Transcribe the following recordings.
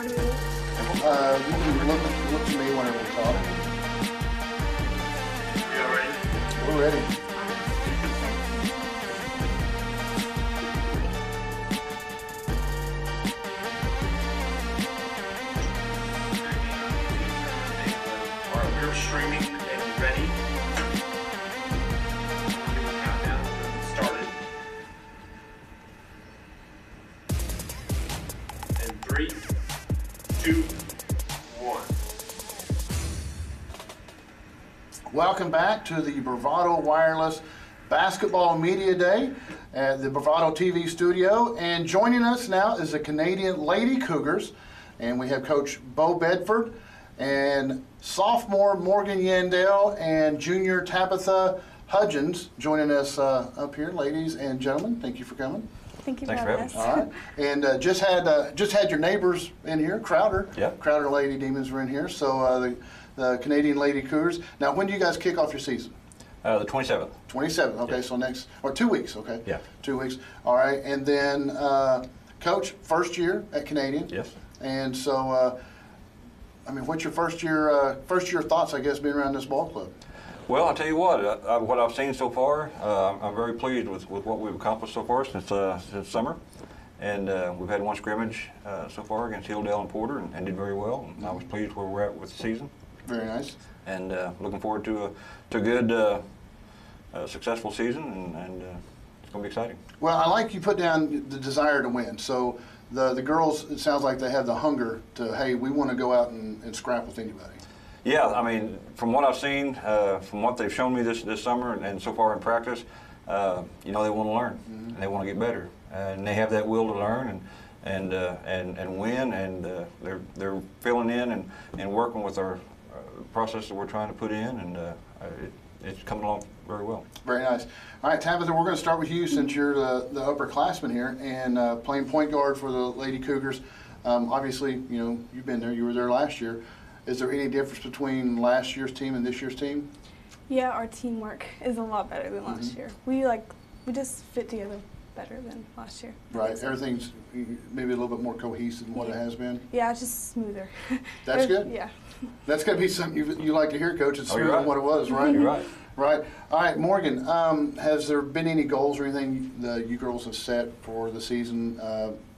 want to move? You can look to me whenever we talk. You all ready? We're ready. All right, we're streaming and ready. Countdown started. And 3, 2, 1. Welcome back to the Bravado Wireless Basketball Media Day at the Bravado TV studio. And joining us now is the Canadian Lady Cougars. And we have Coach Bo Bedford and sophomore Morgan Yandell and junior Tabitha Hudgens joining us up here. Ladies and gentlemen, thank you for coming. Thank you Thanks for for having having us. All right, and just had your neighbors in here, Crowder. Yep. Crowder Lady Demons were in here. So the Canadian Lady Cougars. Now, when do you guys kick off your season? The 27th. 27th. Okay, Yeah. so next or 2 weeks. Okay. Yeah. 2 weeks. All right, and then Coach, first year at Canadian. Yes. And so, I mean, what's your first year thoughts? I guess being around this ball club. Well, I'll tell you what I've seen so far, I'm very pleased with what we've accomplished so far since summer. And we've had one scrimmage so far against Hilldale and Porter and did very well. And I was pleased where we're at with the season. Very nice. And looking forward to a good, successful season, and it's going to be exciting. Well, I like you put down the desire to win. So the girls, it sounds like they have the hunger to, hey, we want to go out and scrap with anybody. Yeah, I mean, from what I've seen, from what they've shown me this summer and so far in practice, you know, they want to learn and they want to get better, and they have that will to learn and win, and they're filling in and working with our process that we're trying to put in, and it's coming along very well. Very nice. All right, Tabitha, we're going to start with you since you're the upperclassman here and playing point guard for the Lady Cougars. Obviously, you know, you've been there. You were there last year. Is there any difference between last year's team and this year's team? Yeah, our teamwork is a lot better than last year. We just fit together better than last year. Right. Everything's maybe a little bit more cohesive than what it has been. Yeah, it's just smoother. That's good? Yeah. That's going to be something you like to hear, Coach. It's Oh, you're smoother than right. what it was, right? You're right. Right. All right, Morgan, has there been any goals or anything that you girls have set for the season,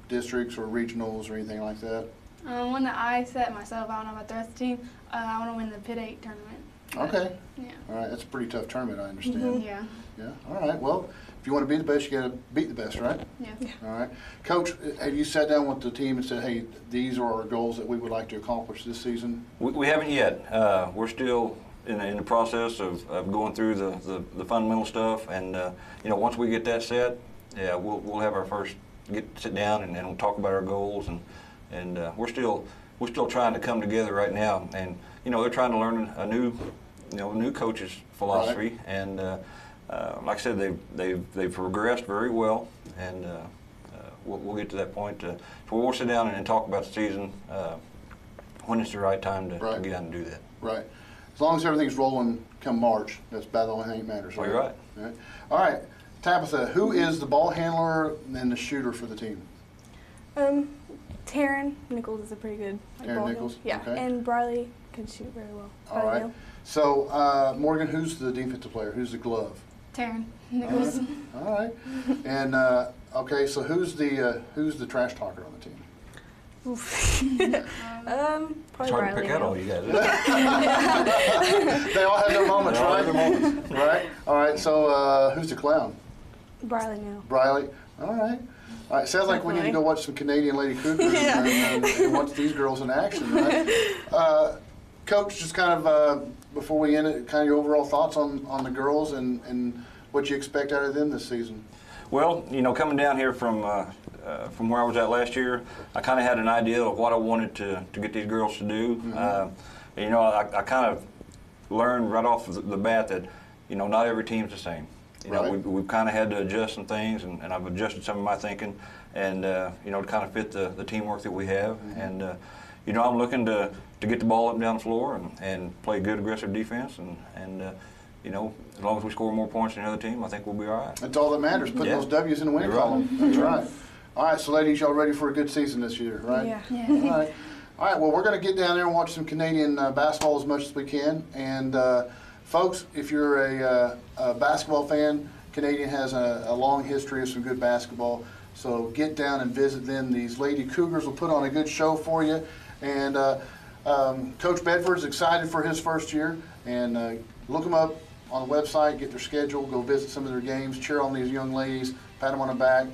districts or regionals or anything like that? One that I set myself, I don't know about the rest of the team, I want to win the Pit 8 tournament. Okay. Yeah. All right, that's a pretty tough tournament, I understand. Yeah. Yeah. All right. Well, if you want to be the best, you got to beat the best, right? Yeah. All right. Coach, have you sat down with the team and said, hey, these are our goals that we would like to accomplish this season? We haven't yet. We're still in the process of going through the fundamental stuff, and you know, once we get that set, yeah, we'll have our first sit down and we'll talk about our goals, and we're still trying to come together right now, and you know, they're trying to learn a new coach's philosophy, right. And like I said, they've progressed very well, and we'll get to that point so we'll sit down and talk about the season when it's the right time to get down and do that. Right. As long as everything's rolling come March, that's about the only thing that matters. Right? Well, you're right. All right. Tabitha, who is the ball handler and the shooter for the team? Taryn Nichols is a pretty good ball Nichols? handler. Yeah, Okay. and Briley can shoot very well. All right. Neal. So, Morgan, who's the defensive player? Who's the glove? Taryn Nichols. All right. And okay, so who's the trash talker on the team? Oof. Probably It's hard to Briley pick out Neal. all you guys. They all have their moments, They all right? have their moments. Right. All right. So, who's the clown? Briley Neal. Briley. All right. All right. Sounds like we need to go watch some Canadian Lady Cougars and watch these girls in action, right? Coach, just kind of before we end it, kind of your overall thoughts on the girls and what you expect out of them this season. Well, you know, coming down here from where I was at last year, I kind of had an idea of what I wanted to get these girls to do. Mm-hmm. You know, I kind of learned right off the bat that, you know, not every team's the same. You know, we've kind of had to adjust some things, and I've adjusted some of my thinking, and you know, to kind of fit the teamwork that we have. Mm-hmm. And you know, I'm looking to get the ball up and down the floor and play good aggressive defense, and you know, as long as we score more points than the other team, I think we'll be all right. That's all that matters, putting those W's in the win column. That's right. All right, so ladies, y'all ready for a good season this year, right? Yeah. All right. All right, well, we're going to get down there and watch some Canadian basketball as much as we can. And folks, if you're a basketball fan, Canadian has a long history of some good basketball. So get down and visit them. These Lady Cougars will put on a good show for you. And Coach Bedford's excited for his first year. And look them up on the website, get their schedule, go visit some of their games, cheer on these young ladies, pat them on the back.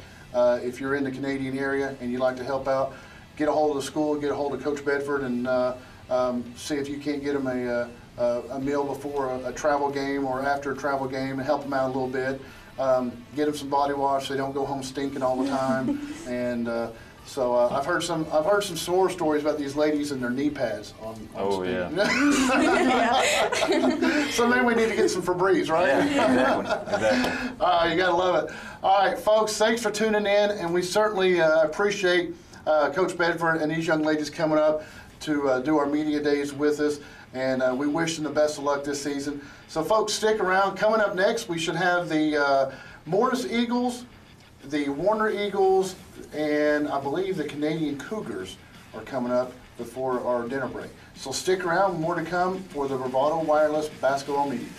If you're in the Canadian area and you'd like to help out, get a hold of the school, get a hold of Coach Bedford, and see if you can't get them a meal before a travel game or after a travel game, and help them out a little bit. Get them some body wash so they don't go home stinking all the time. And so I've heard some horror stories about these ladies and their knee pads on yeah. So maybe we need to get some Febreze, right? Yeah, exactly. You gotta love it. All right, folks, thanks for tuning in, and we certainly appreciate Coach Bedford and these young ladies coming up to do our media days with us, and we wish them the best of luck this season. So folks, stick around. Coming up next, we should have the Morris Eagles, the Warner Eagles, and I believe the Canadian Cougars are coming up before our dinner break. So stick around, more to come for the Bravado Wireless Basketball Media Day.